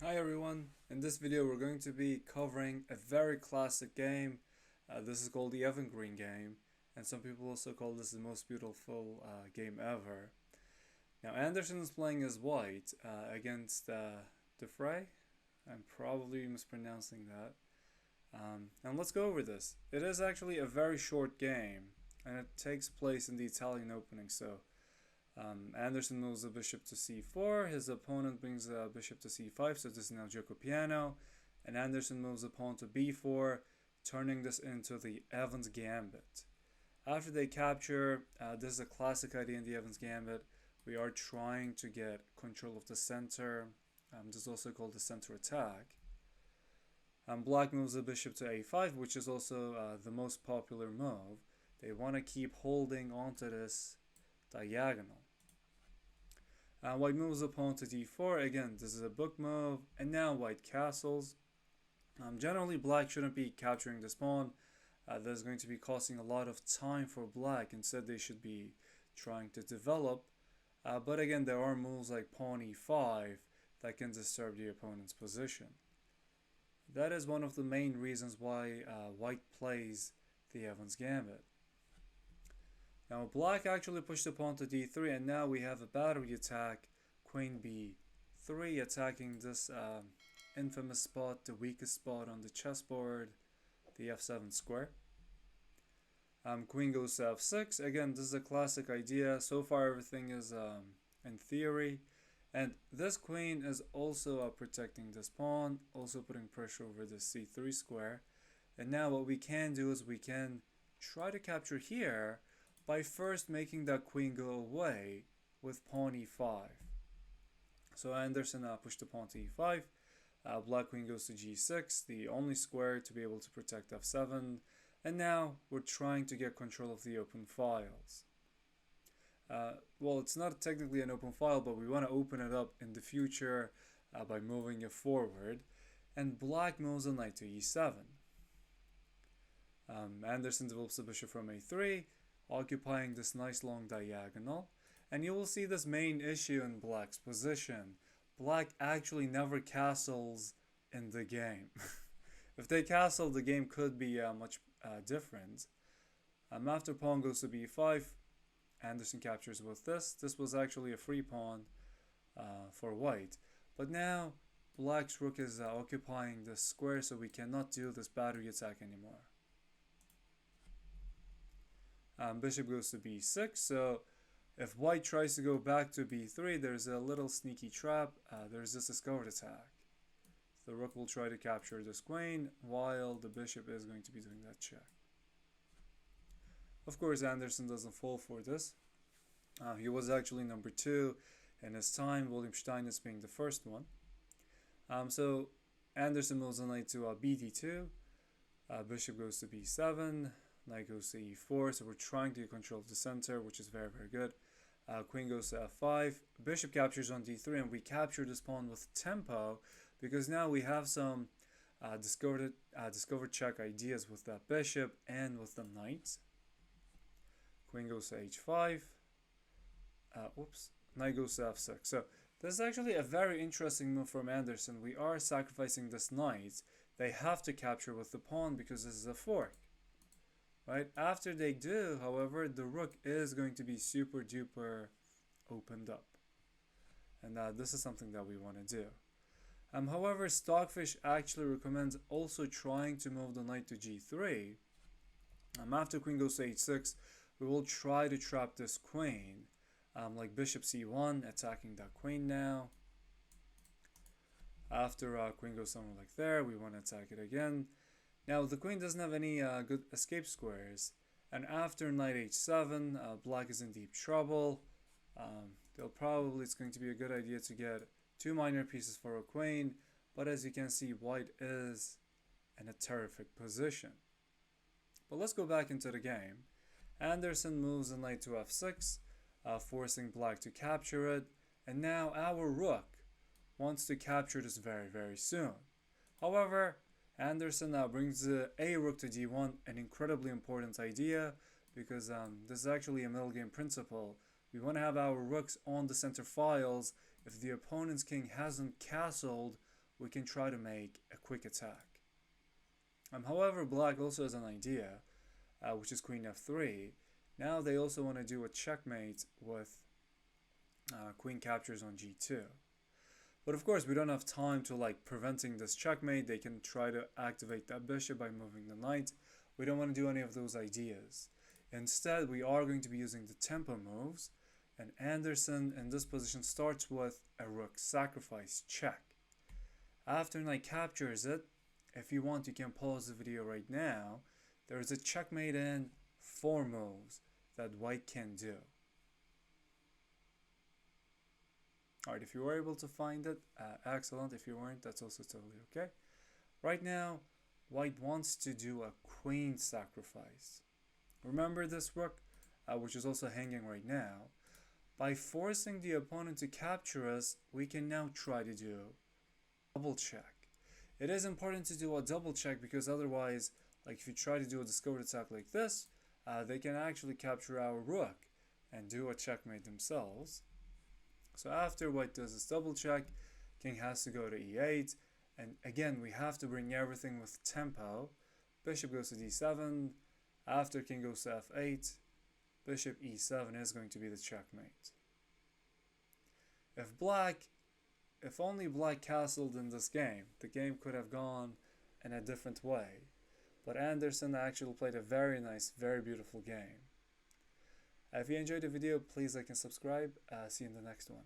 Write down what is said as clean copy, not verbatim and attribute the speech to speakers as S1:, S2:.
S1: Hi everyone, in this video we're going to be covering a very classic game. This is called the Evergreen game, and some people also call this the most beautiful game ever. Now Anderssen is playing as white against Dufresne. I'm probably mispronouncing that. And let's go over this. It is actually a very short game, and it takes place in the Italian opening, so Anderssen moves the bishop to c4. His opponent brings the bishop to c5, so this is now Gioco Piano. And Anderssen moves the pawn to b4, turning this into the Evans Gambit. After they capture, this is a classic idea in the Evans Gambit. We are trying to get control of the center. This is also called the center attack. Black moves the bishop to a5, which is also the most popular move. They want to keep holding onto this diagonal. White moves the pawn to d4. Again, this is a book move. And now white castles. Generally, black shouldn't be capturing this pawn. That is going to be costing a lot of time for black. Instead, they should be trying to develop. But again, there are moves like pawn e5 that can disturb the opponent's position. That is one of the main reasons why white plays the Evans Gambit. Now black actually pushed the pawn to d3, and now we have a battery attack, queen b3, attacking this infamous spot, the weakest spot on the chessboard, the f7 square. Queen goes to f6. Again, this is a classic idea. So far everything is in theory. And this queen is also protecting this pawn, also putting pressure over the c3 square. And now what we can do is we can try to capture here by first making that queen go away with pawn e5. So Anderssen pushed the pawn to e5. Black queen goes to g6, the only square to be able to protect f7. And now we're trying to get control of the open files. Well, it's not technically an open file, but we want to open it up in the future by moving it forward. And black moves the knight to e7. Anderssen develops the bishop from a3, occupying this nice long diagonal. And you will see this main issue in black's position. Black actually never castles in the game. If they castle, the game could be much different. After pawn goes to b5, Anderssen captures with this. This was actually a free pawn for white. But now black's rook is occupying the square, so we cannot do this battery attack anymore. Bishop goes to b6, so if white tries to go back to b3, there's a little sneaky trap. There's this discovered attack. The rook will try to capture this queen, while the bishop is going to be doing that check. Of course, Anderssen doesn't fall for this. He was actually number 2 in his time, William Steinitz being the first one. So Anderssen moves the knight to bd2. Bishop goes to b7. Knight goes to e4, so we're trying to control the center, which is very, very good. Queen goes to f5. Bishop captures on d3, and we capture this pawn with tempo because now we have some discovered check ideas with that bishop and with the knight. Queen goes to h5. Knight goes to f6. So this is actually a very interesting move from Anderssen. We are sacrificing this knight. They have to capture with the pawn because this is a fork. Right? After they do, however, the rook is going to be super duper opened up. And this is something that we want to do. However, Stockfish actually recommends also trying to move the knight to g3. After queen goes to h6, we will try to trap this queen. Like bishop c1, attacking that queen now. After queen goes somewhere like there, we want to attack it again. Now the queen doesn't have any good escape squares, and after knight h7, black is in deep trouble. It's going to be a good idea to get 2 minor pieces for a queen, but as you can see, white is in a terrific position. But let's go back into the game. Anderssen moves the knight to f6, forcing black to capture it, and now our rook wants to capture this very, very soon. However, Anderssen now brings a rook to d1, an incredibly important idea because this is actually a middle game principle. We want to have our rooks on the center files. If the opponent's king hasn't castled we can try to make a quick attack. However, black also has an idea, which is queen f3. Now they also want to do a checkmate with queen captures on g2. But of course, we don't have time to like preventing this checkmate. They can try to activate that bishop by moving the knight. We don't want to do any of those ideas. Instead, we are going to be using the tempo moves, and Anderssen in this position starts with a rook sacrifice check. After knight captures it, if you want, you can pause the video right now. There is a checkmate in 4 moves that white can do. Alright, if you were able to find it, excellent. If you weren't, that's also totally okay. Right now, white wants to do a queen sacrifice. Remember this rook, which is also hanging right now. By forcing the opponent to capture us, we can now try to do double check. It is important to do a double check because otherwise, like if you try to do a discovered attack like this, they can actually capture our rook and do a checkmate themselves. So after white does this double check, king has to go to e8, and again we have to bring everything with tempo. Bishop goes to d7, after king goes to f8, bishop e7 is going to be the checkmate. If only black castled in this game, the game could have gone in a different way. But Anderssen actually played a very nice, very beautiful game. If you enjoyed the video, please like and subscribe. See you in the next one.